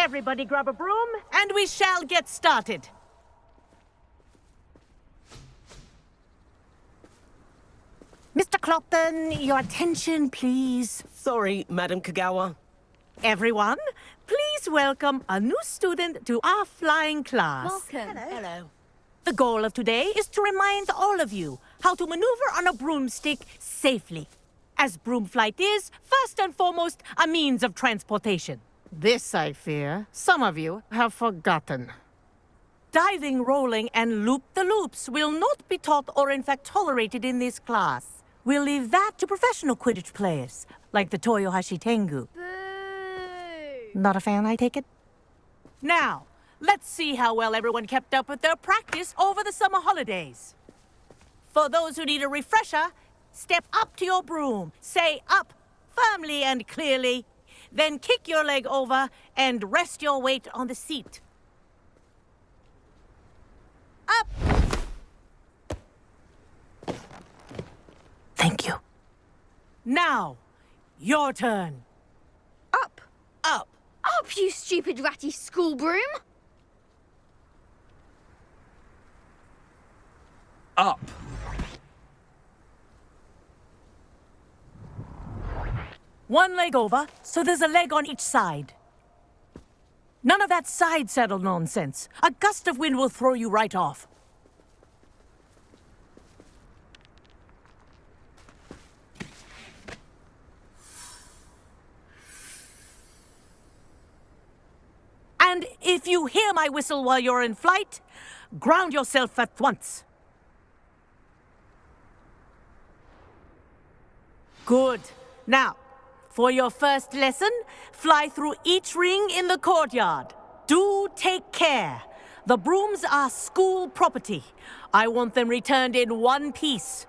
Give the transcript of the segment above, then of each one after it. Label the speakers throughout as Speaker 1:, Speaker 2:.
Speaker 1: Everybody grab a broom, and we shall get started. Mr. Clopton, your attention, please.
Speaker 2: Sorry, Madam Kagawa.
Speaker 1: Everyone, please welcome a new student to our flying class.
Speaker 3: Welcome.
Speaker 2: Hello.
Speaker 1: The goal of today is to remind all of you how to maneuver on a broomstick safely. As broom flight is, first and foremost, a means of transportation. This, I fear, some of you have forgotten. Diving, rolling, and loop-the-loops will not be taught or in fact tolerated in this class. We'll leave that to professional Quidditch players, like the Toyohashi Tengu.
Speaker 3: Boo!
Speaker 1: Not a fan, I take it? Now, let's see how well everyone kept up with their practice over the summer holidays. For those who need a refresher, step up to your broom, say up firmly and clearly, then kick your leg over and rest your weight on the seat. Up! Thank you. Now, your turn.
Speaker 3: Up!
Speaker 2: Up.
Speaker 3: Up, you stupid ratty school broom!
Speaker 2: Up.
Speaker 1: One leg over, so there's a leg on each side. None of that side saddle nonsense. A gust of wind will throw you right off. And if you hear my whistle while you're in flight, ground yourself at once. Good. Now, for your first lesson, fly through each ring in the courtyard. Do take care. The brooms are school property. I want them returned in one piece.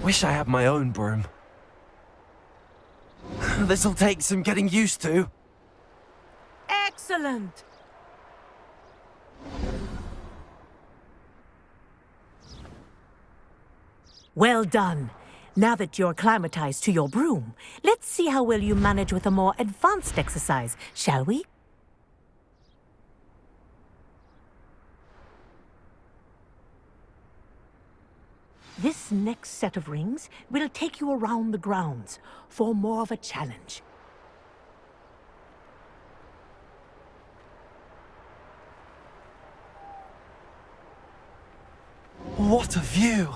Speaker 2: Wish I had my own broom. This'll take some getting used to.
Speaker 1: Excellent. Well done. Now that you're acclimatized to your broom, let's see how well you manage with a more advanced exercise, shall we? This next set of rings will take you around the grounds for more of a challenge.
Speaker 2: What a view!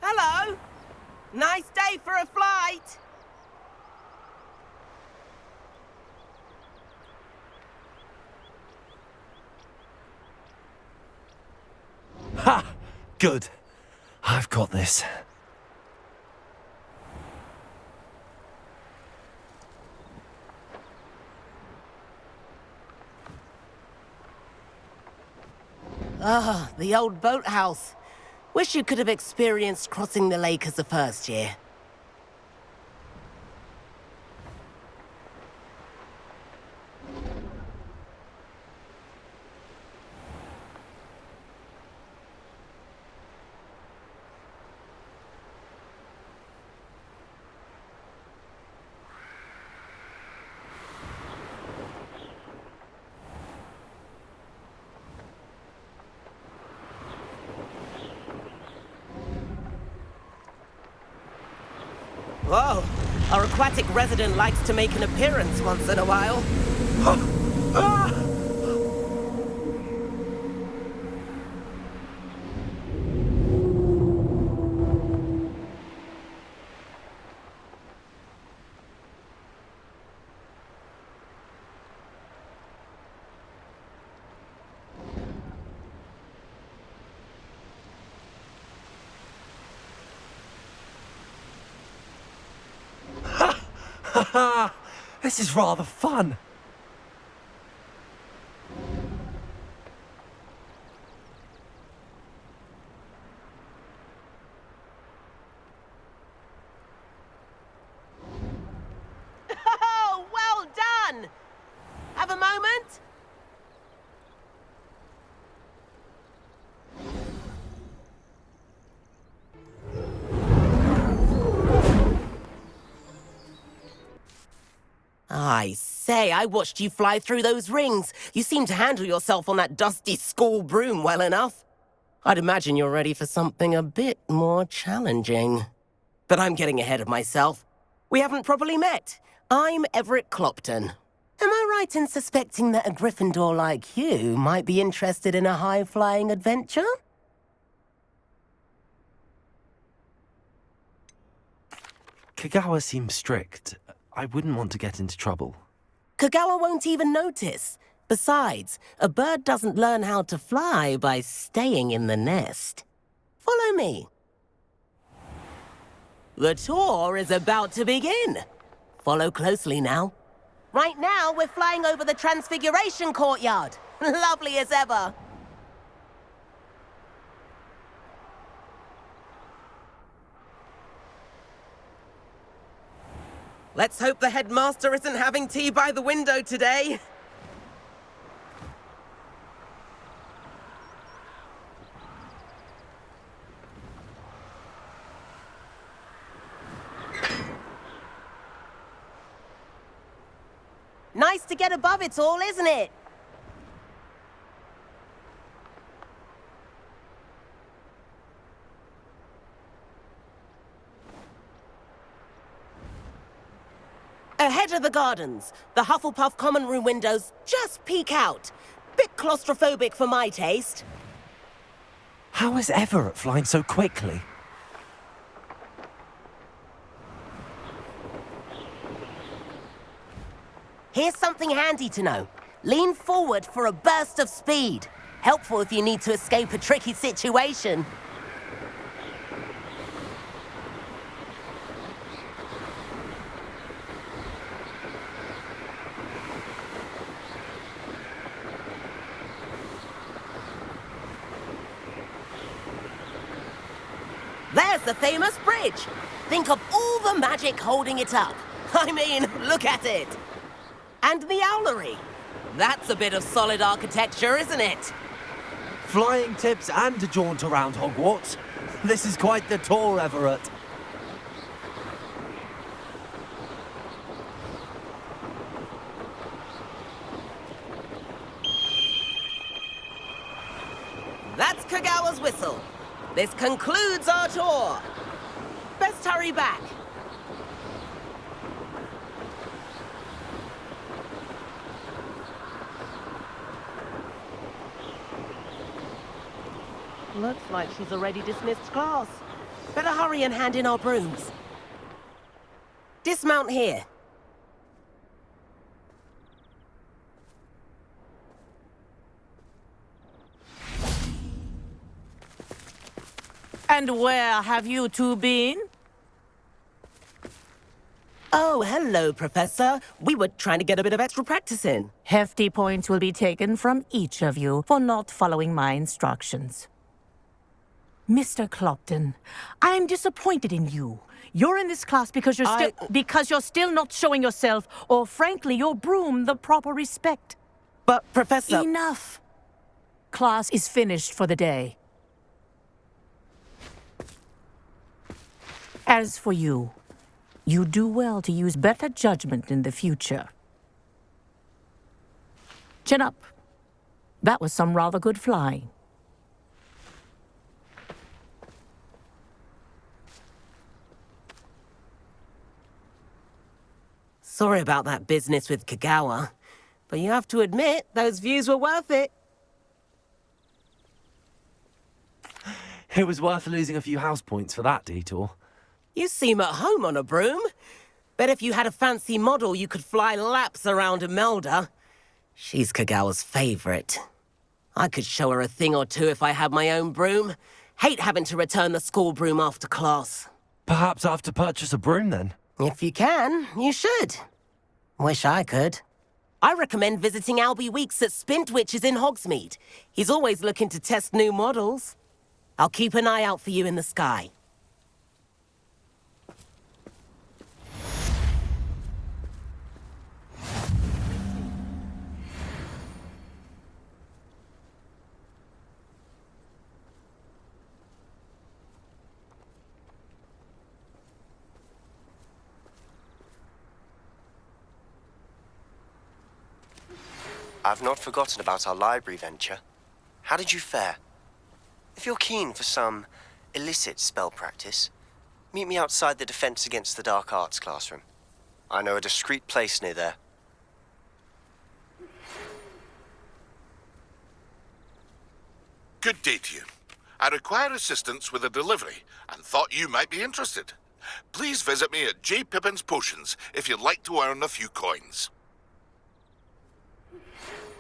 Speaker 2: Hello! Nice day for a flight! Ha! Good. I've got this.
Speaker 4: Ah, the old boathouse. Wish you could have experienced crossing the lake as a first year. Whoa, our aquatic resident likes to make an appearance once in a while.
Speaker 2: This is rather fun.
Speaker 4: Oh, well done! Have a moment? I say, I watched you fly through those rings. You seem to handle yourself on that dusty school broom well enough. I'd imagine you're ready for something a bit more challenging. But I'm getting ahead of myself. We haven't properly met. I'm Everett Clopton. Am I right in suspecting that a Gryffindor like you might be interested in a high-flying adventure?
Speaker 5: Kagawa seems strict. I wouldn't want to get into trouble.
Speaker 4: Kagawa won't even notice. Besides, a bird doesn't learn how to fly by staying in the nest. Follow me. The tour is about to begin. Follow closely now. Right now, we're flying over the Transfiguration Courtyard. Lovely as ever. Let's hope the headmaster isn't having tea by the window today. Nice to get above it all, isn't it? Ahead of the gardens, the Hufflepuff common room windows just peek out. Bit claustrophobic for my taste.
Speaker 5: How is Everett flying so quickly?
Speaker 4: Here's something handy to know. Lean forward for a burst of speed. Helpful if you need to escape a tricky situation. There's the famous bridge. Think of all the magic holding it up. I mean, look at it. And the owlery. That's a bit of solid architecture, isn't it?
Speaker 5: Flying tips and a jaunt around Hogwarts. This is quite the tour, Everett.
Speaker 4: That's Kagawa's whistle. This concludes our tour. Best hurry back. Looks like she's already dismissed class. Better hurry and hand in our brooms. Dismount here.
Speaker 1: And where have you two been?
Speaker 4: Oh, hello, Professor. We were trying to get a bit of extra practice in.
Speaker 1: Hefty points will be taken from each of you for not following my instructions. Mr. Clopton, I'm disappointed in you. You're in this class because you're still not showing yourself, or frankly, your broom, the proper respect.
Speaker 4: But, Professor...
Speaker 1: Enough. Class is finished for the day. As for you, you do well to use better judgment in the future. Chin up. That was some rather good flying.
Speaker 4: Sorry about that business with Kagawa, but you have to admit, those views were worth it.
Speaker 5: It was worth losing a few house points for that detour.
Speaker 4: You seem at home on a broom. Bet if you had a fancy model, you could fly laps around Imelda. She's Kagawa's favorite. I could show her a thing or two if I had my own broom. Hate having to return the school broom after class.
Speaker 5: Perhaps I have to purchase a broom then?
Speaker 4: If you can, you should. Wish I could. I recommend visiting Albie Weeks at Spintwitches in Hogsmeade. He's always looking to test new models. I'll keep an eye out for you in the sky.
Speaker 6: I've not forgotten about our library venture. How did you fare? If you're keen for some illicit spell practice, meet me outside the Defense Against the Dark Arts classroom. I know a discreet place near there.
Speaker 7: Good day to you. I require assistance with a delivery and thought you might be interested. Please visit me at J. Pippin's Potions if you'd like to earn a few coins.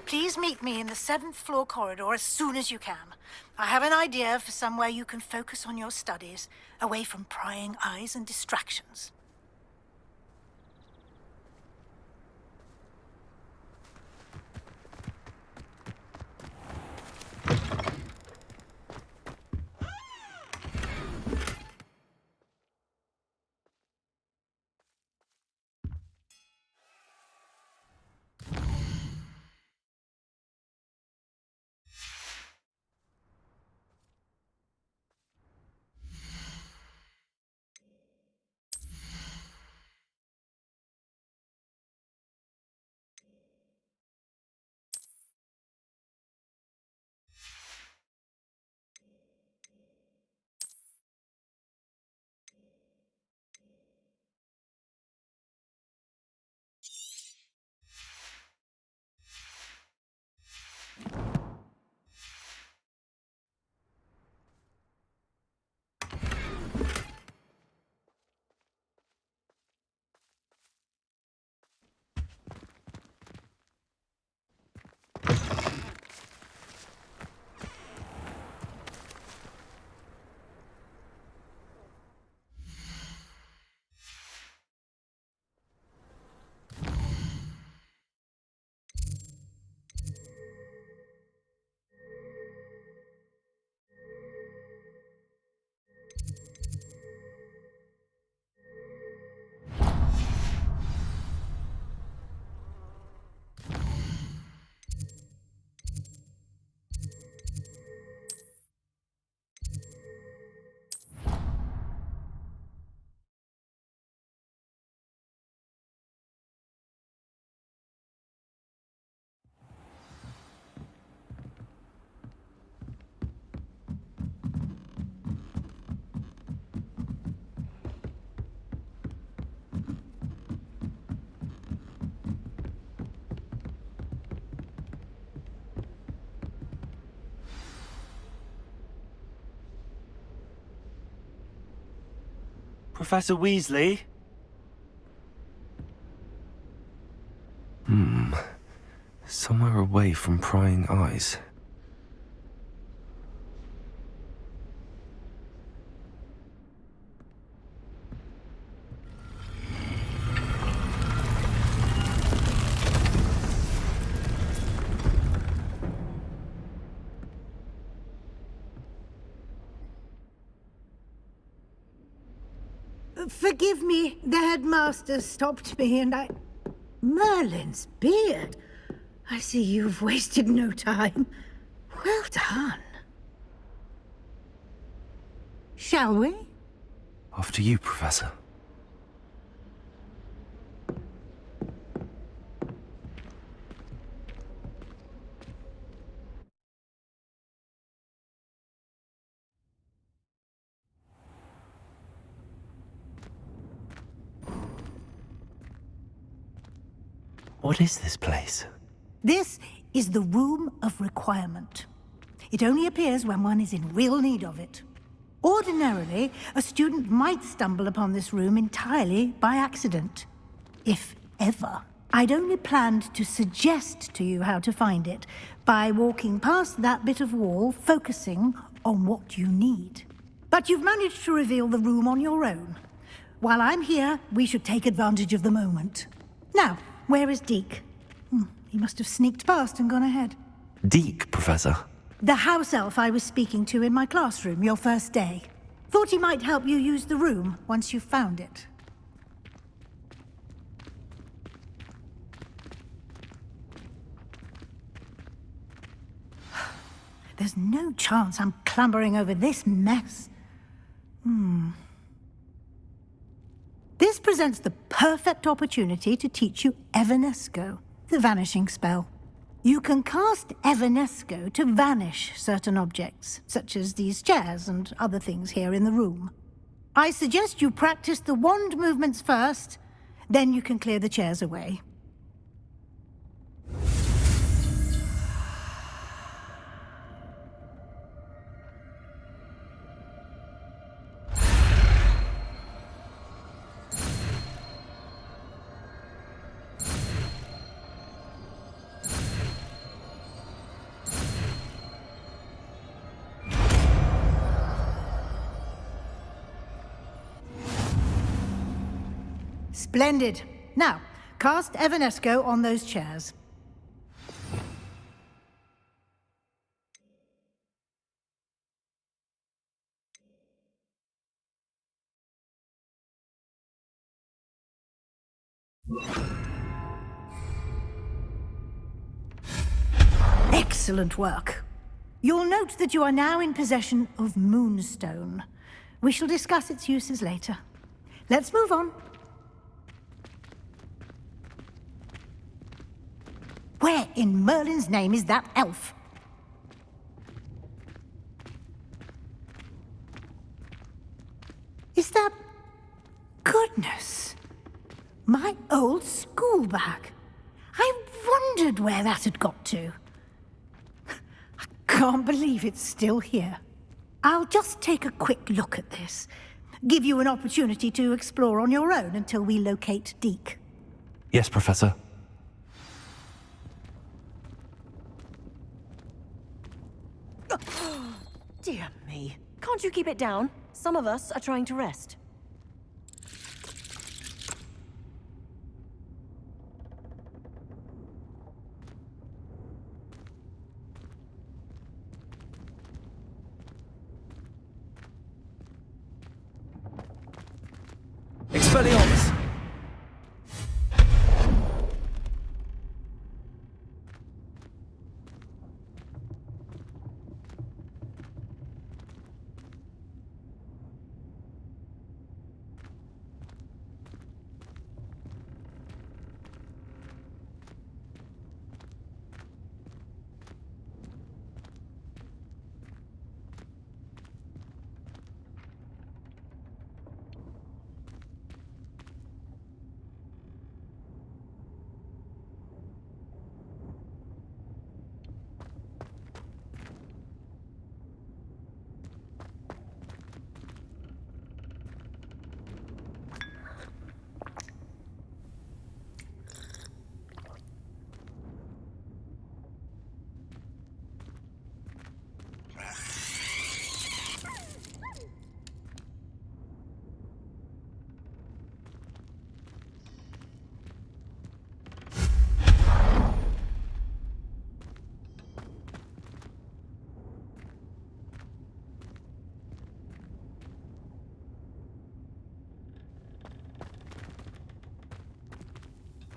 Speaker 8: Please meet me in the 7th floor corridor as soon as you can. I have an idea for somewhere you can focus on your studies, away from prying eyes and distractions.
Speaker 5: Professor Weasley?
Speaker 9: Somewhere away from prying eyes.
Speaker 8: Forgive me, the headmaster stopped me and I... Merlin's beard. I see you've wasted no time. Well done. Shall we?
Speaker 9: After you, Professor. What is this place?
Speaker 8: This is the Room of Requirement. It only appears when one is in real need of it. Ordinarily, a student might stumble upon this room entirely by accident. If ever. I'd only planned to suggest to you how to find it by walking past that bit of wall, focusing on what you need. But you've managed to reveal the room on your own. While I'm here, we should take advantage of the moment. Now, where is Deke? He must have sneaked past and gone ahead.
Speaker 9: Deke, Professor.
Speaker 8: The house elf I was speaking to in my classroom your first day. Thought he might help you use the room once you've found it. There's no chance I'm clambering over this mess. This presents the perfect opportunity to teach you Evanesco, the vanishing spell. You can cast Evanesco to vanish certain objects, such as these chairs and other things here in the room. I suggest you practice the wand movements first, then you can clear the chairs away. Splendid. Now, cast Evanesco on those chairs. Excellent work. You'll note that you are now in possession of Moonstone. We shall discuss its uses later. Let's move on. Where in Merlin's name is that elf? Is that... Goodness! My old school bag. I wondered where that had got to. I can't believe it's still here. I'll just take a quick look at this. Give you an opportunity to explore on your own until we locate Deke.
Speaker 9: Yes, Professor.
Speaker 10: Dear me. Can't you keep it down? Some of us are trying to rest.
Speaker 5: Expelliarmus!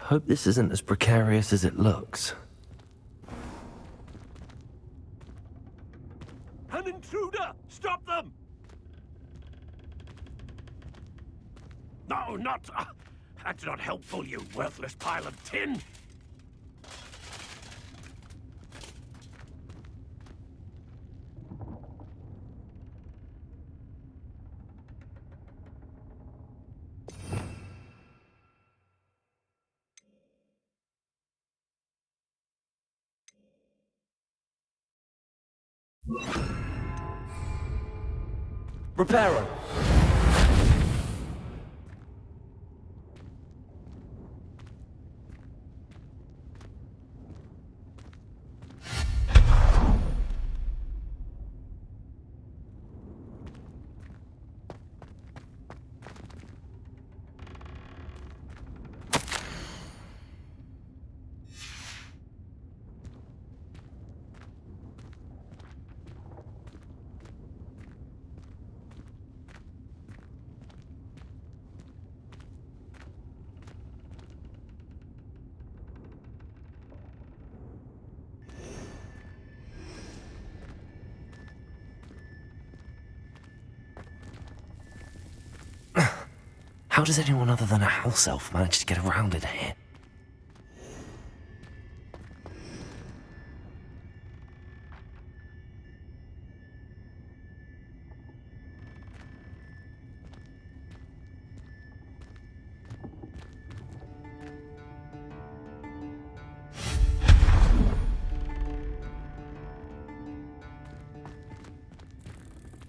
Speaker 9: Hope this isn't as precarious as it looks.
Speaker 5: An intruder! Stop them!
Speaker 11: No, not... that's not helpful, you worthless pile of tin!
Speaker 5: Reparo!
Speaker 9: How does anyone other than a house elf manage to get around in here?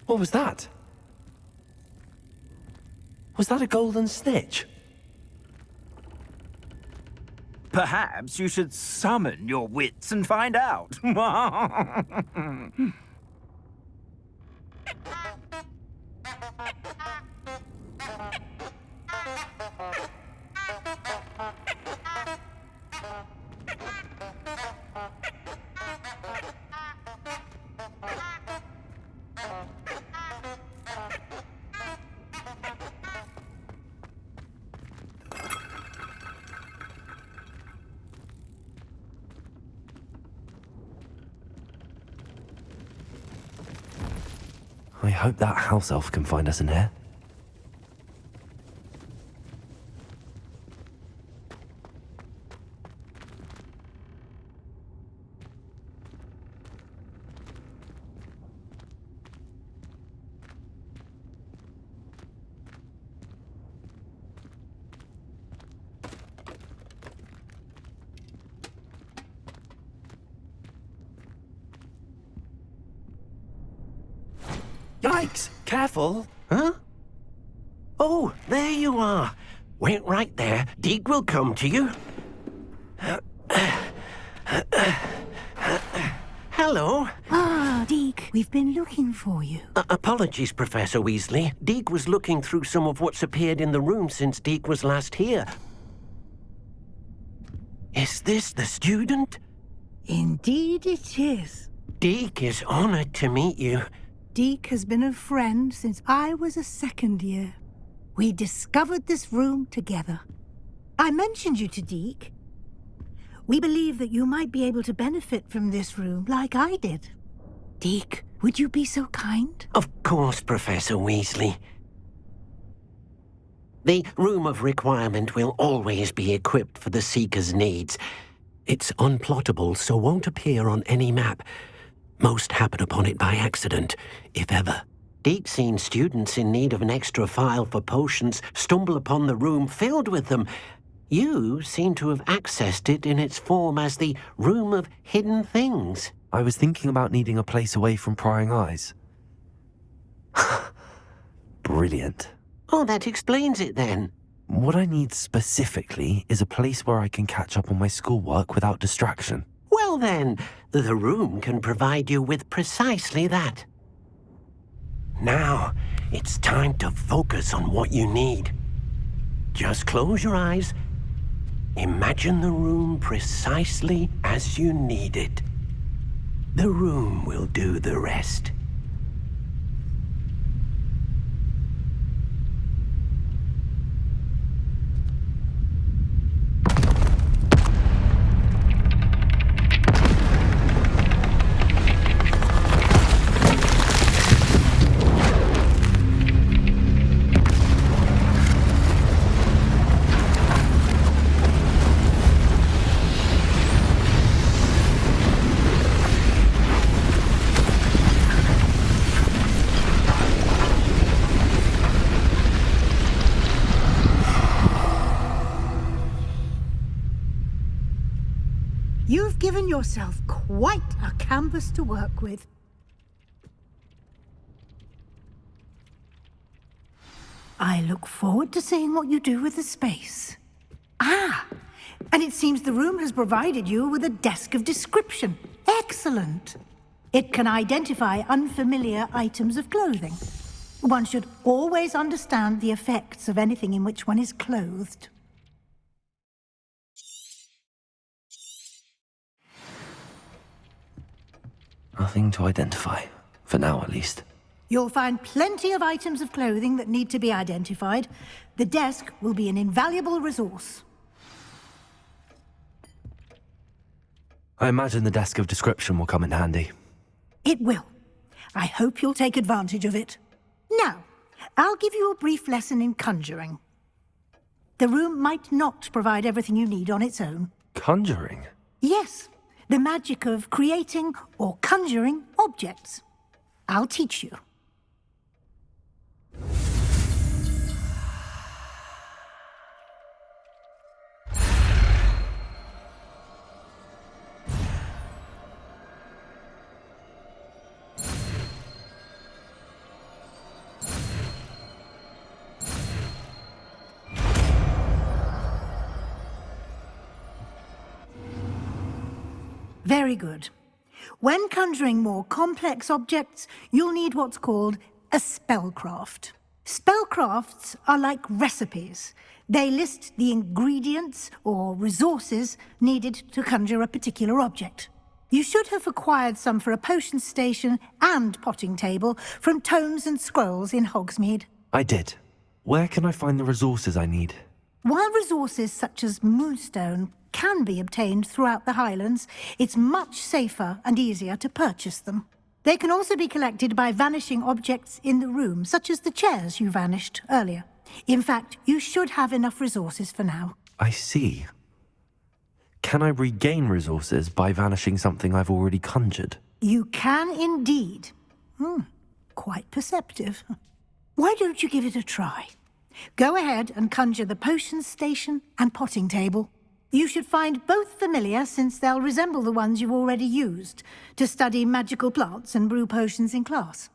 Speaker 9: What was that? Was that a golden snitch?
Speaker 11: Perhaps you should summon your wits and find out.
Speaker 9: I hope that house elf can find us in here.
Speaker 12: Yikes! Careful! Huh? Oh, there you are. Wait right there. Deke will come to you. Hello.
Speaker 8: Ah, Deke, we've been looking for you.
Speaker 12: Apologies, Professor Weasley. Deke was looking through some of what's appeared in the room since Deke was last here. Is this the student?
Speaker 8: Indeed it is.
Speaker 12: Deke is honored to meet you.
Speaker 8: Deke has been a friend since I was a second year. We discovered this room together. I mentioned you to Deke. We believe that you might be able to benefit from this room like I did. Deke, would you be so kind?
Speaker 12: Of course, Professor Weasley. The Room of Requirement will always be equipped for the Seeker's needs. It's unplottable, so won't appear on any map. Most happen upon it by accident, if ever. Deke's seen students in need of an extra file for potions stumble upon the room filled with them. You seem to have accessed it in its form as the Room of Hidden Things.
Speaker 9: I was thinking about needing a place away from prying eyes. Brilliant.
Speaker 12: Oh, that explains it then.
Speaker 9: What I need specifically is a place where I can catch up on my schoolwork without distraction.
Speaker 12: Well then, the room can provide you with precisely that. Now, it's time to focus on what you need. Just close your eyes. Imagine the room precisely as you need it. The room will do the rest.
Speaker 8: You've given yourself quite a canvas to work with. I look forward to seeing what you do with the space. Ah, and it seems the room has provided you with a desk of description. Excellent. It can identify unfamiliar items of clothing. One should always understand the effects of anything in which one is clothed.
Speaker 9: Nothing to identify, for now at least.
Speaker 8: You'll find plenty of items of clothing that need to be identified. The desk will be an invaluable resource.
Speaker 9: I imagine the desk of description will come in handy.
Speaker 8: It will. I hope you'll take advantage of it. Now, I'll give you a brief lesson in conjuring. The room might not provide everything you need on its own.
Speaker 9: Conjuring?
Speaker 8: Yes, the magic of creating or conjuring objects. I'll teach you. Very good. When conjuring more complex objects, you'll need what's called a spellcraft. Spellcrafts are like recipes. They list the ingredients or resources needed to conjure a particular object. You should have acquired some for a potion station and potting table from tomes and scrolls in Hogsmeade.
Speaker 9: I did. Where can I find the resources I need?
Speaker 8: While resources such as moonstone can be obtained throughout the Highlands, it's much safer and easier to purchase them. They can also be collected by vanishing objects in the room, such as the chairs you vanished earlier. In fact, you should have enough resources for now.
Speaker 9: I see. Can I regain resources by vanishing something I've already conjured?
Speaker 8: You can indeed. Quite perceptive. Why don't you give it a try? Go ahead and conjure the potion station and potting table. You should find both familiar, since they'll resemble the ones you've already used to study magical plants and brew potions in class.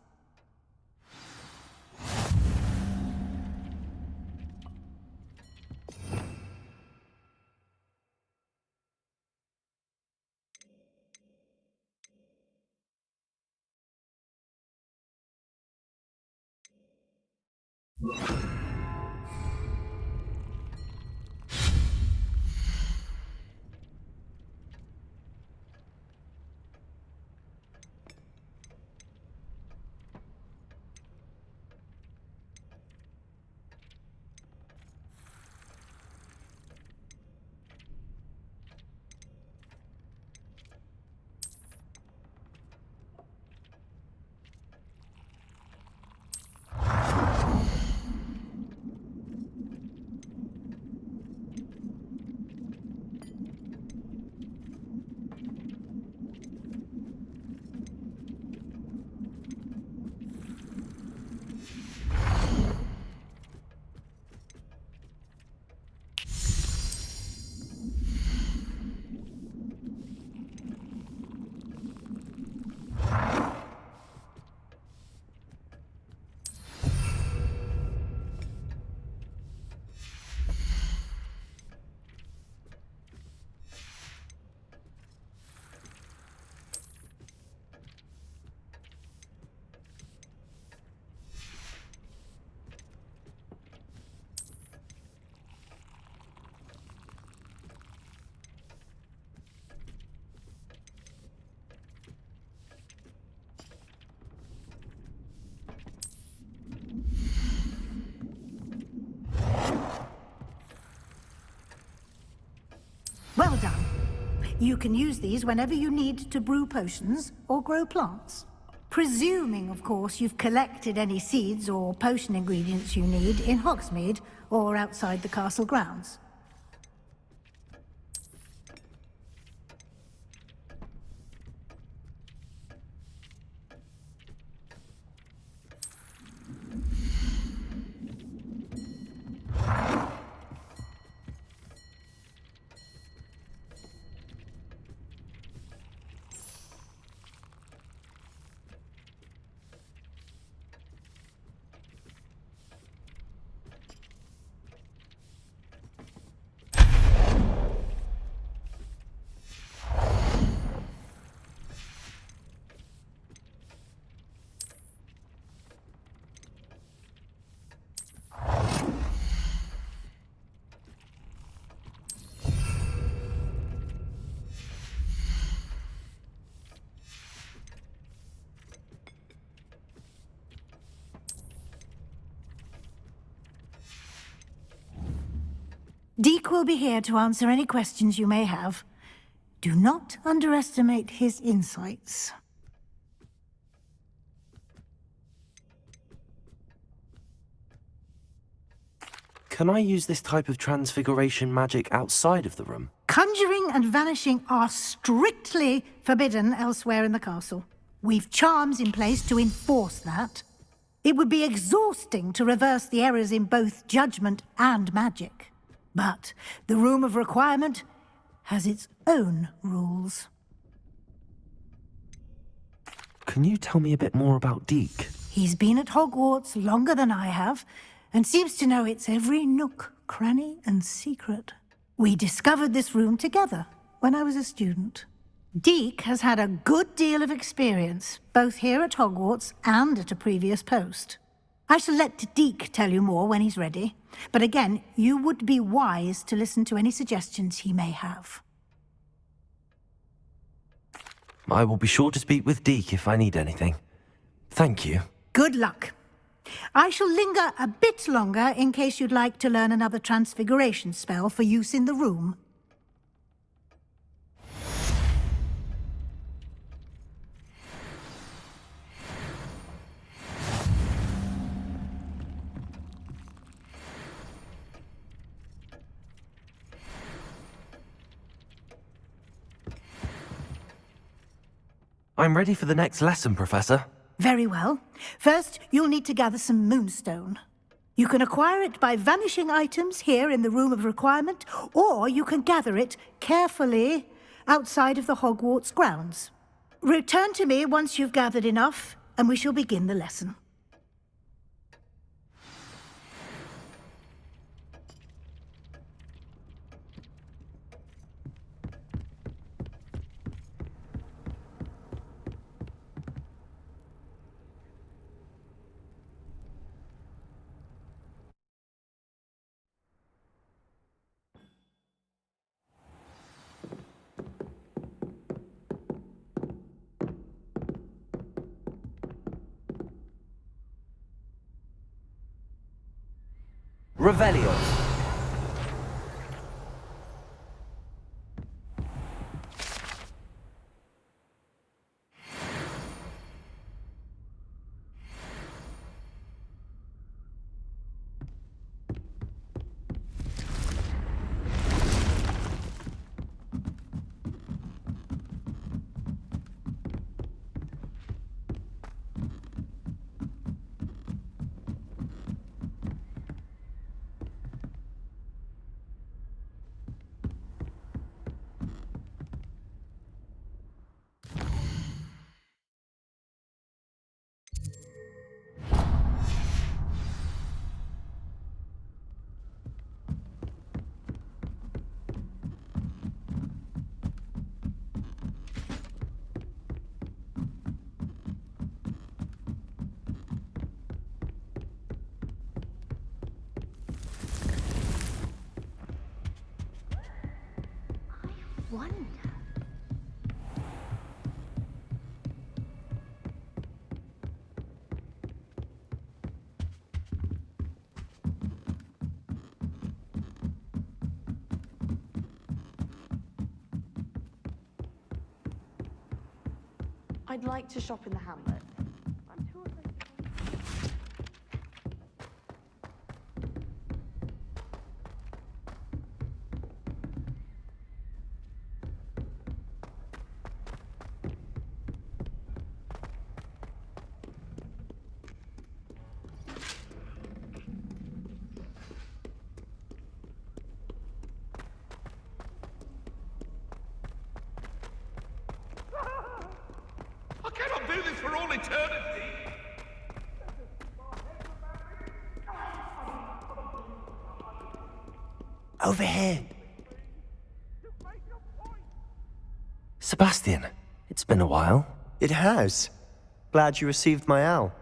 Speaker 8: Well done. You can use these whenever you need to brew potions or grow plants. Presuming, of course, you've collected any seeds or potion ingredients you need in Hogsmeade or outside the castle grounds. Deke will be here to answer any questions you may have. Do not underestimate his insights.
Speaker 9: Can I use this type of transfiguration magic outside of the room?
Speaker 8: Conjuring and vanishing are strictly forbidden elsewhere in the castle. We've charms in place to enforce that. It would be exhausting to reverse the errors in both judgment and magic. But the Room of Requirement has its own rules.
Speaker 9: Can you tell me a bit more about Deke?
Speaker 8: He's been at Hogwarts longer than I have, and seems to know its every nook, cranny, and secret. We discovered this room together when I was a student. Deke has had a good deal of experience, both here at Hogwarts and at a previous post. I shall let Deke tell you more when he's ready, but again, you would be wise to listen to any suggestions he may have.
Speaker 9: I will be sure to speak with Deke if I need anything. Thank you.
Speaker 8: Good luck. I shall linger a bit longer in case you'd like to learn another transfiguration spell for use in the room.
Speaker 9: I'm ready for the next lesson, Professor.
Speaker 8: Very well. First, you'll need to gather some moonstone. You can acquire it by vanishing items here in the Room of Requirement, or you can gather it carefully outside of the Hogwarts grounds. Return to me once you've gathered enough, and we shall begin the lesson.
Speaker 5: Revelio.
Speaker 3: Wonder.
Speaker 10: I'd like to shop in the hamlet. I'm sure
Speaker 7: I cannot do this for all eternity.
Speaker 5: Over here.
Speaker 9: Sebastian, it's been a while.
Speaker 6: It has. Glad you received my owl.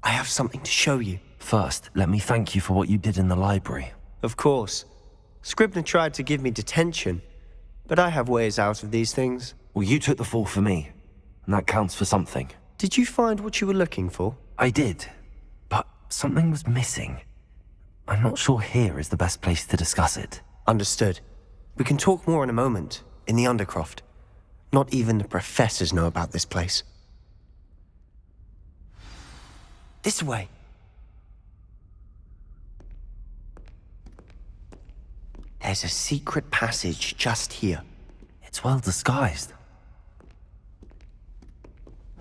Speaker 6: I have something to show you.
Speaker 9: First, let me thank you for what you did in the library.
Speaker 6: Of course. Scribner tried to give me detention, but I have ways out of these things.
Speaker 9: Well, you took the fall for me, and that counts for something.
Speaker 6: Did you find what you were looking for?
Speaker 9: I did, but something was missing. I'm not sure here is the best place to discuss it.
Speaker 6: Understood. We can talk more in a moment, in the Undercroft. Not even the professors know about this place. This way. There's a secret passage just here.
Speaker 9: It's well disguised.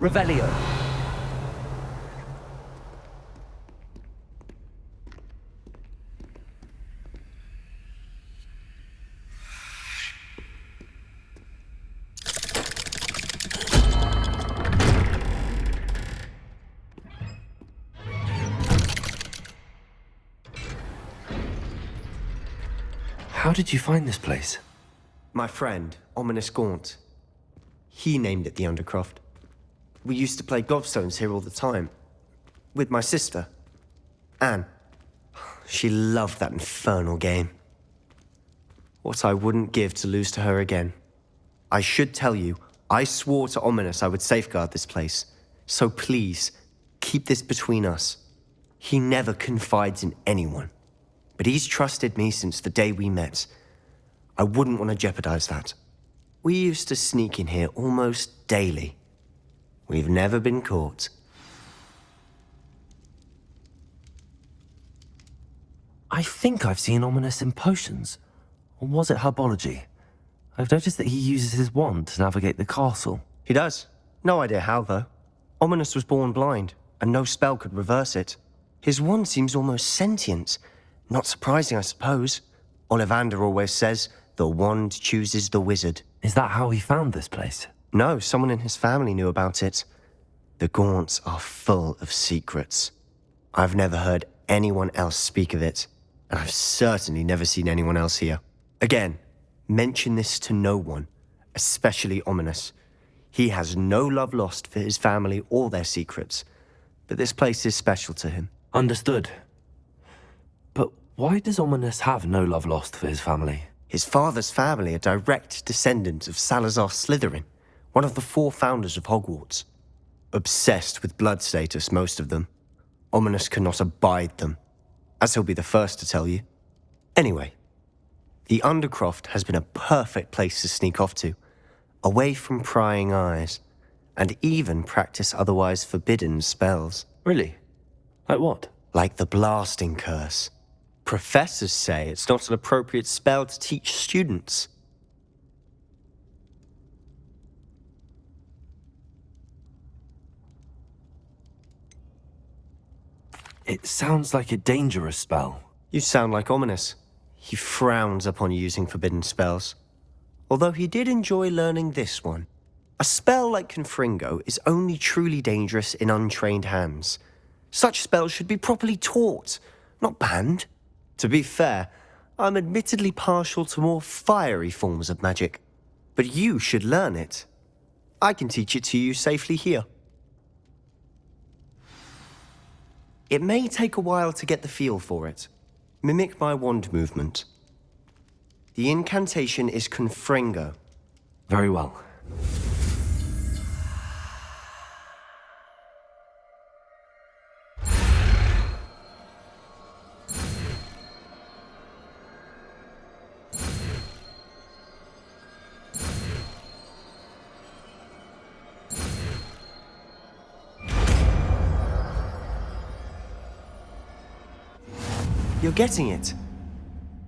Speaker 5: Revelio.
Speaker 9: How did you find this place?
Speaker 6: My friend, Ominous Gaunt.
Speaker 13: He named it the Undercroft. We used to play gobstones here all the time. With my sister, Anne. She loved that infernal game. What I wouldn't give to lose to her again. I should tell you, I swore to Ominous I would safeguard this place. So please, keep this between us. He never confides in anyone. But he's trusted me since the day we met. I wouldn't want to jeopardize that. We used to sneak in here almost daily. We've never been caught.
Speaker 9: I think I've seen Ominous in potions. Or was it herbology? I've noticed that he uses his wand to navigate the castle.
Speaker 13: He does. No idea how, though. Ominous was born blind, and no spell could reverse it. His wand seems almost sentient. Not surprising, I suppose. Ollivander always says, the wand chooses the wizard.
Speaker 9: Is that how he found this place?
Speaker 13: No, someone in his family knew about it. The Gaunts are full of secrets. I've never heard anyone else speak of it, and I've certainly never seen anyone else here. Again, mention this to no one, especially Ominous. He has no love lost for his family or their secrets, but this place is special to him.
Speaker 9: Understood. But why does Ominous have no love lost for his family?
Speaker 13: His father's family are direct descendants of Salazar Slytherin, one of the 4 founders of Hogwarts. Obsessed with blood status, most of them. Ominous cannot abide them, as he'll be the first to tell you. Anyway, the Undercroft has been a perfect place to sneak off to, away from prying eyes, and even practice otherwise forbidden spells.
Speaker 9: Really? Like what?
Speaker 13: Like the blasting curse. Professors say it's not an appropriate spell to teach students.
Speaker 9: It sounds like a dangerous spell.
Speaker 13: You sound like Ominous. He frowns upon using forbidden spells. Although he did enjoy learning this one. A spell like Confringo is only truly dangerous in untrained hands. Such spells should be properly taught, not banned. To be fair, I'm admittedly partial to more fiery forms of magic. But you should learn it. I can teach it to you safely here. It may take a while to get the feel for it. Mimic my wand movement. The incantation is Confringo.
Speaker 9: Very well.
Speaker 13: You're getting it.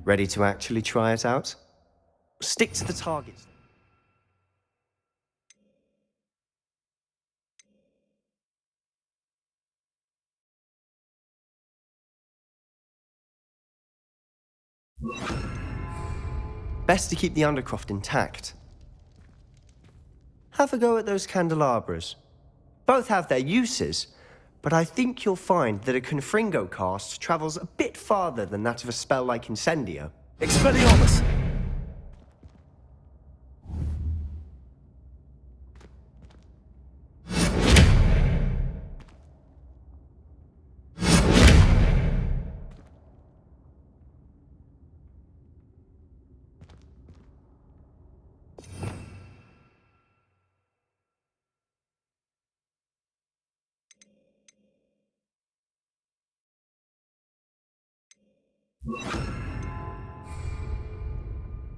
Speaker 13: Ready to actually try it out? Stick to the target. Best to keep the Undercroft intact. Have a go at those candelabras. Both have their uses, but I think you'll find that a Confringo cast travels a bit farther than that of a spell like Incendio.
Speaker 9: Expelliarmus!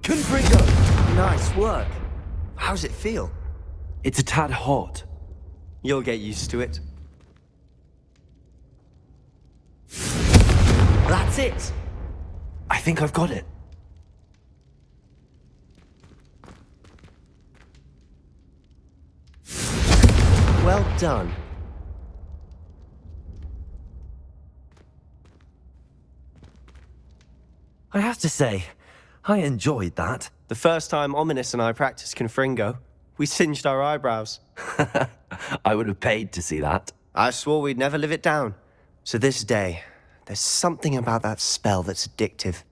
Speaker 13: Confringo! Nice work. How's it feel?
Speaker 9: It's a tad hot.
Speaker 13: You'll get used to it. That's it!
Speaker 9: I think I've got it.
Speaker 13: Well done.
Speaker 9: I have to say, I enjoyed that.
Speaker 13: The first time Ominous and I practiced Confringo, we singed our eyebrows.
Speaker 9: I would have paid to see that.
Speaker 13: I swore we'd never live it down. To this day, there's something about that spell that's addictive.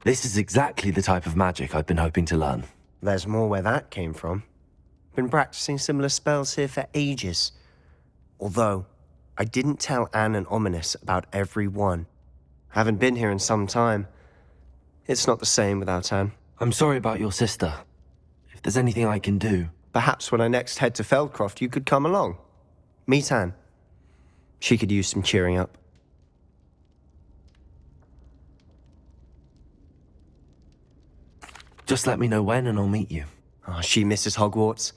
Speaker 9: This is exactly the type of magic I've been hoping to learn.
Speaker 13: There's more where that came from. Been practicing similar spells here for ages. Although, I didn't tell Anne and Ominous about every one. Haven't been here in some time. It's not the same without Anne.
Speaker 9: I'm sorry about your sister. If there's anything I can do...
Speaker 13: Perhaps when I next head to Feldcroft, you could come along. Meet Anne. She could use some cheering up.
Speaker 9: Just let me know when and I'll meet you.
Speaker 13: Oh, she misses Hogwarts.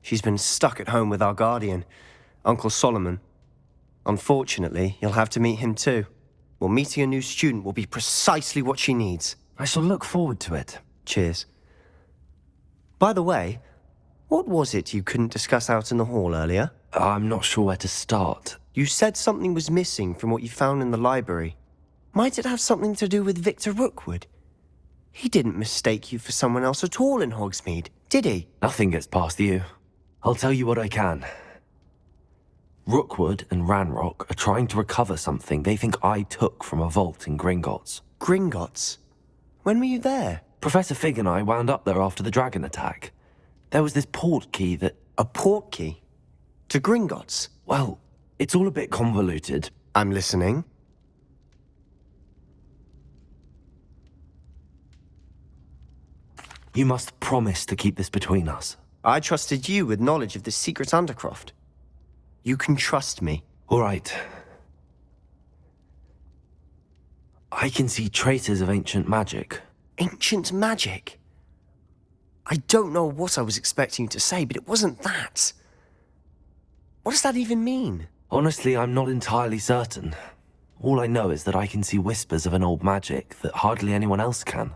Speaker 13: She's been stuck at home with our guardian, Uncle Solomon. Unfortunately, you'll have to meet him too. Well, meeting a new student will be precisely what she needs.
Speaker 9: I shall look forward to it.
Speaker 13: Cheers. By the way, what was it you couldn't discuss out in the hall earlier?
Speaker 9: I'm not sure where to start.
Speaker 13: You said something was missing from what you found in the library. Might it have something to do with Victor Rookwood? He didn't mistake you for someone else at all in Hogsmeade, did he?
Speaker 9: Nothing gets past you. I'll tell you what I can. Rookwood and Ranrock are trying to recover something they think I took from a vault in Gringotts.
Speaker 13: Gringotts? When were you there?
Speaker 9: Professor Fig and I wound up there after the dragon attack. There was this port key that...
Speaker 13: A port key? To Gringotts?
Speaker 9: Well, it's all a bit convoluted.
Speaker 13: I'm listening.
Speaker 9: You must promise to keep this between us.
Speaker 13: I trusted you with knowledge of this secret undercroft. You can trust me.
Speaker 9: All right. I can see traces of ancient magic.
Speaker 13: Ancient magic? I don't know what I was expecting you to say, but it wasn't that. What does that even mean?
Speaker 9: Honestly, I'm not entirely certain. All I know is that I can see whispers of an old magic that hardly anyone else can.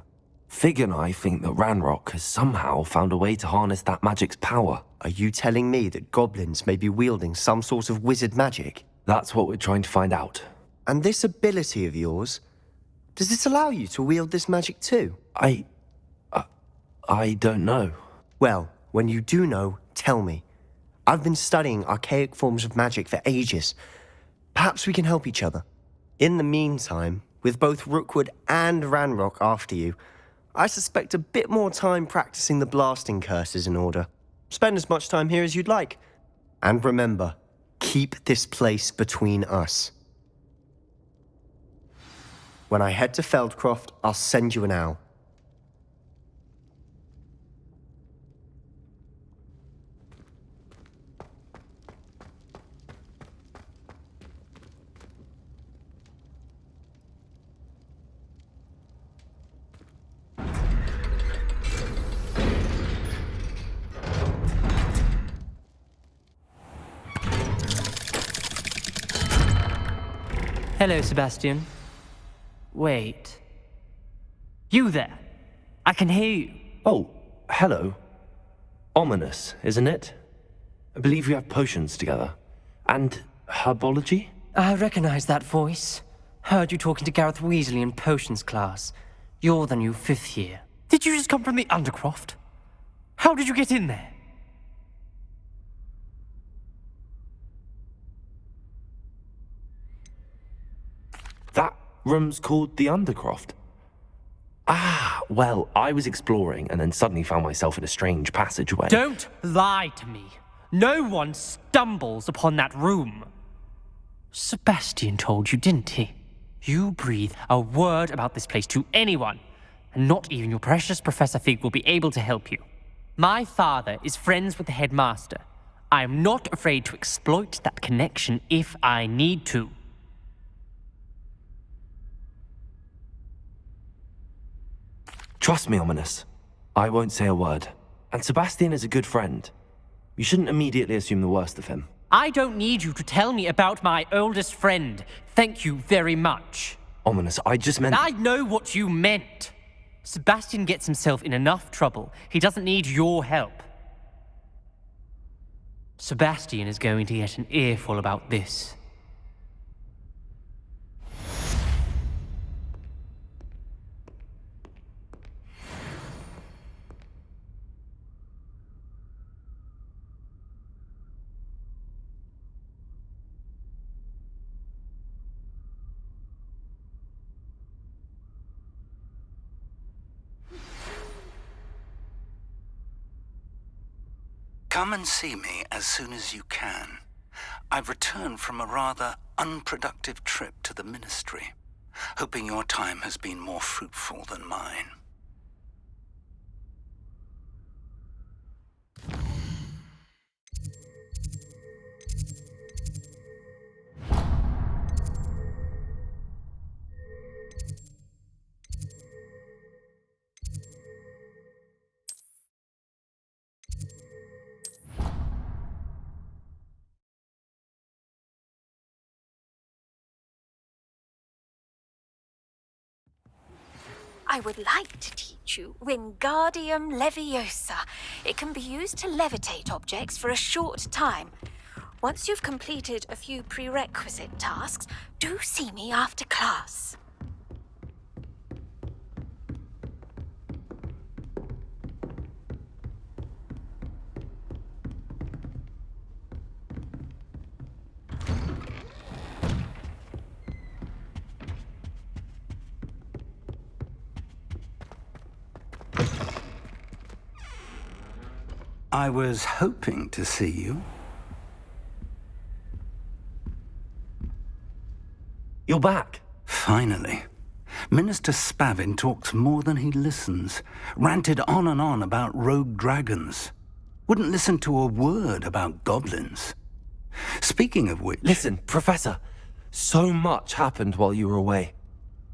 Speaker 9: Fig and I think that Ranrock has somehow found a way to harness that magic's power.
Speaker 13: Are you telling me that goblins may be wielding some sort of wizard magic?
Speaker 9: That's what we're trying to find out.
Speaker 13: And this ability of yours, does it allow you to wield this magic too?
Speaker 9: I don't know.
Speaker 13: Well, when you do know, tell me. I've been studying archaic forms of magic for ages. Perhaps we can help each other. In the meantime, with both Rookwood and Ranrock after you, I suspect a bit more time practicing the blasting curse is in order. Spend as much time here as you'd like. And remember, keep this place between us. When I head to Feldcroft, I'll send you an owl.
Speaker 14: Hello, Sebastian. Wait. You there? I can hear you.
Speaker 9: Oh, hello. Ominous, isn't it? I believe we have potions together. And herbology?
Speaker 14: I recognize that voice. Heard you talking to Gareth Weasley in potions class. You're the new 5th year. Did you just come from the Undercroft? How did you get in there?
Speaker 9: That room's called the Undercroft. Ah, well, I was exploring and then suddenly found myself in a strange passageway.
Speaker 14: Don't lie to me. No one stumbles upon that room. Sebastian told you, didn't he? You breathe a word about this place to anyone, and not even your precious Professor Fig will be able to help you. My father is friends with the headmaster. I am not afraid to exploit that connection if I need to.
Speaker 9: Trust me, Ominous. I won't say a word. And Sebastian is a good friend. You shouldn't immediately assume the worst of him.
Speaker 14: I don't need you to tell me about my oldest friend. Thank you very much.
Speaker 9: Ominous, I just meant...
Speaker 14: I know what you meant. Sebastian gets himself in enough trouble. He doesn't need your help. Sebastian is going to get an earful about this.
Speaker 15: Come and see me as soon as you can. I've returned from a rather unproductive trip to the Ministry, hoping your time has been more fruitful than mine.
Speaker 16: I would like to teach you Wingardium Leviosa. It can be used to levitate objects for a short time. Once you've completed a few prerequisite tasks, do see me after class.
Speaker 15: I was hoping to see you.
Speaker 9: You're back.
Speaker 15: Finally. Minister Spavin talks more than he listens. Ranted on and on about rogue dragons. Wouldn't listen to a word about goblins. Speaking of which...
Speaker 9: Listen, Professor. So much happened while you were away.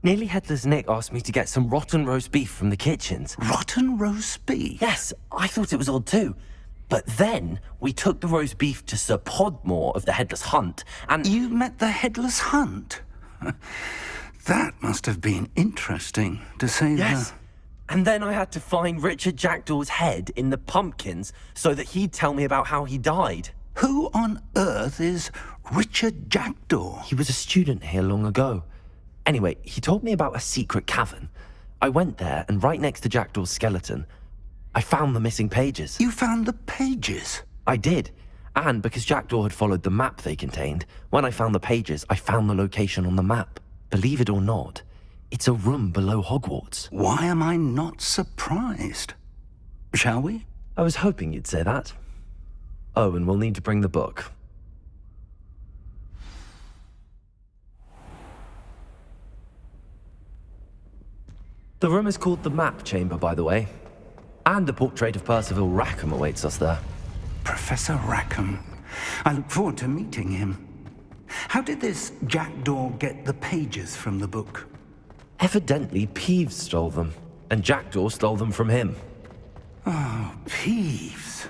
Speaker 9: Nearly Headless Nick asked me to get some rotten roast beef from the kitchens.
Speaker 15: Rotten roast beef?
Speaker 9: Yes, I thought it was odd too. But then we took the roast beef to Sir Podmore of the Headless Hunt, and...
Speaker 15: You met the Headless Hunt? That must have been interesting, to say
Speaker 9: Yes. And then I had to find Richard Jackdaw's head in the pumpkins so that he'd tell me about how he died.
Speaker 15: Who on earth is Richard Jackdaw?
Speaker 9: He was a student here long ago. Anyway, he told me about a secret cavern. I went there, and right next to Jackdaw's skeleton, I found the missing pages.
Speaker 15: You found the pages?
Speaker 9: I did. And because Jackdaw had followed the map they contained, when I found the pages, I found the location on the map. Believe it or not, it's a room below Hogwarts.
Speaker 15: Why am I not surprised? Shall we?
Speaker 9: I was hoping you'd say that. Oh, and we'll need to bring the book. The room is called the Map Chamber, by the way. And the portrait of Percival Rackham awaits us there.
Speaker 15: Professor Rackham. I look forward to meeting him. How did this Jackdaw get the pages from the book?
Speaker 9: Evidently, Peeves stole them, and Jackdaw stole them from him.
Speaker 15: Oh, Peeves.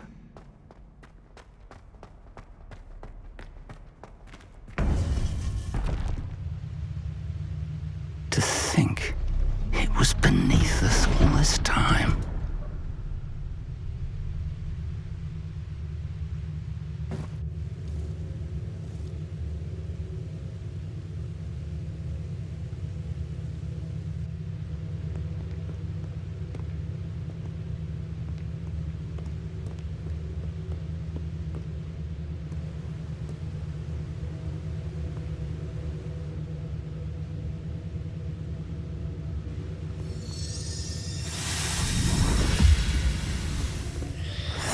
Speaker 15: To think it was beneath us all this time.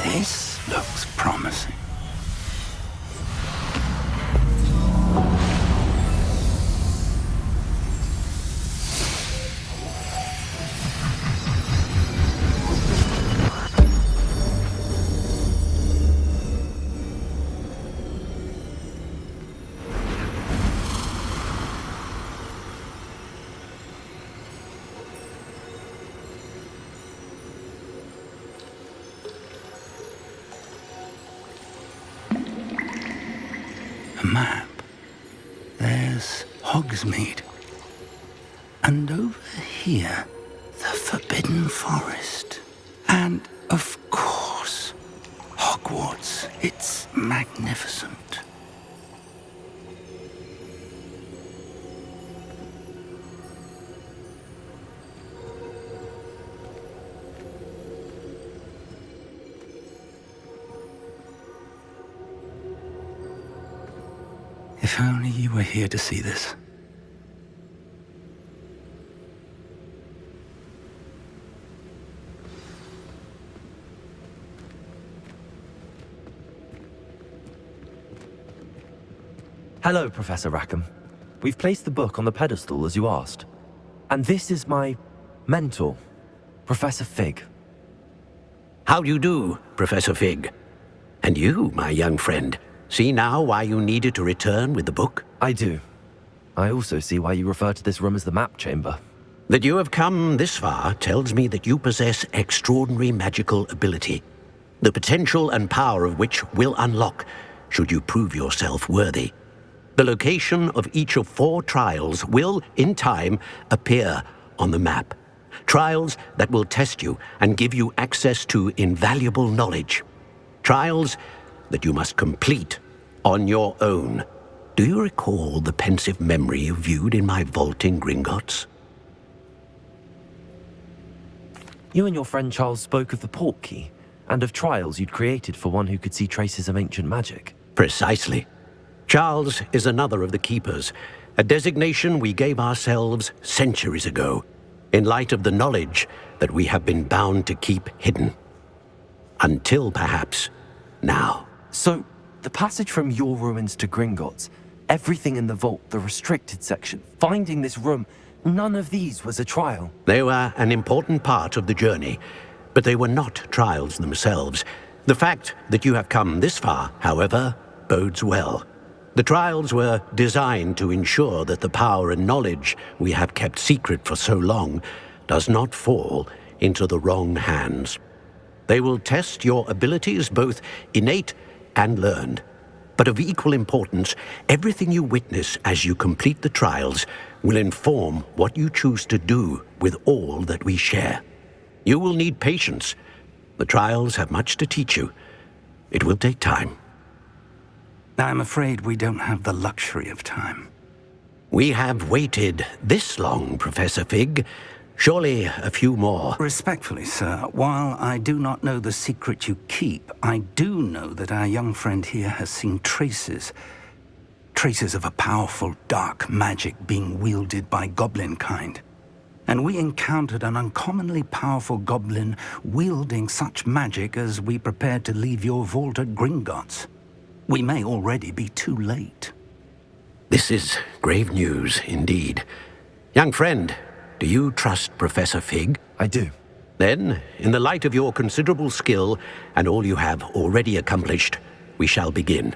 Speaker 15: This looks promising. A map. There's Hogsmeade. And over here, the Forbidden Forest. And, of course, Hogwarts. It's magnificent. If only you were here to see this.
Speaker 9: Hello, Professor Rackham. We've placed the book on the pedestal as you asked. And this is my mentor, Professor Fig.
Speaker 12: How do you do, Professor Fig? And you, my young friend, see now why you needed to return with the book?
Speaker 9: I do. I also see why you refer to this room as the map chamber.
Speaker 12: That you have come this far tells me that you possess extraordinary magical ability, the potential and power of which will unlock should you prove yourself worthy. The location of each of 4 trials will, in time, appear on the map. Trials that will test you and give you access to invaluable knowledge. Trials that you must complete on your own. Do you recall the pensive memory you viewed in my vault in Gringotts?
Speaker 9: You and your friend Charles spoke of the port key, and of trials you'd created for one who could see traces of ancient magic.
Speaker 12: Precisely. Charles is another of the Keepers, a designation we gave ourselves centuries ago, in light of the knowledge that we have been bound to keep hidden. Until, perhaps, now.
Speaker 9: So, the passage from your ruins to Gringotts, everything in the vault, the restricted section, finding this room, none of these was a trial.
Speaker 12: They were an important part of the journey, but they were not trials themselves. The fact that you have come this far, however, bodes well. The trials were designed to ensure that the power and knowledge we have kept secret for so long does not fall into the wrong hands. They will test your abilities, both innate and learned. But of equal importance, everything you witness as you complete the trials will inform what you choose to do with all that we share. You will need patience. The trials have much to teach you. It will take time.
Speaker 15: I'm afraid we don't have the luxury of time.
Speaker 12: We have waited this long, Professor Fig. Surely a few more.
Speaker 15: Respectfully, sir, while I do not know the secret you keep, I do know that our young friend here has seen traces of a powerful dark magic being wielded by goblin kind. And we encountered an uncommonly powerful goblin wielding such magic as we prepared to leave your vault at Gringotts. We may already be too late.
Speaker 12: This is grave news indeed. Young friend, do you trust Professor Fig?
Speaker 9: I do.
Speaker 12: Then, in the light of your considerable skill and all you have already accomplished, we shall begin.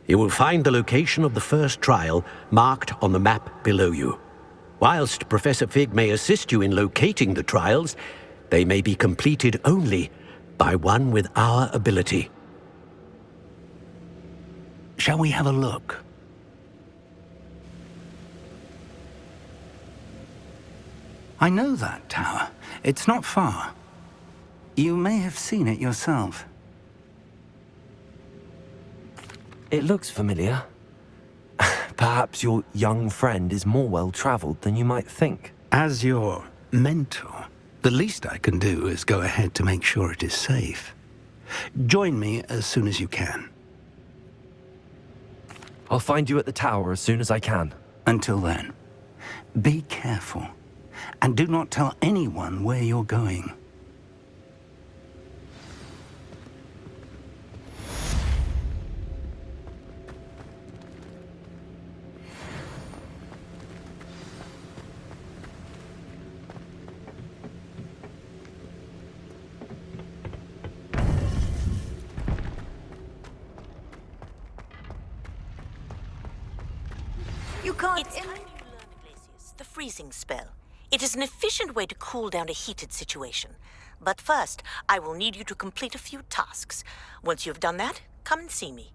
Speaker 12: You will find the location of the first trial marked on the map below you. Whilst Professor Fig may assist you in locating the trials, they may be completed only by one with our ability.
Speaker 15: Shall we have a look? I know that tower. It's not far. You may have seen it yourself.
Speaker 9: It looks familiar. Perhaps your young friend is more well-traveled than you might think.
Speaker 15: As your mentor, the least I can do is go ahead to make sure it is safe. Join me as soon as you can.
Speaker 9: I'll find you at the tower as soon as I can.
Speaker 15: Until then, be careful, and do not tell anyone where you're going.
Speaker 1: It's time you learn, Iglesias, the freezing spell. It is an efficient way to cool down a heated situation. But first, I will need you to complete a few tasks. Once you've done that, come and see me.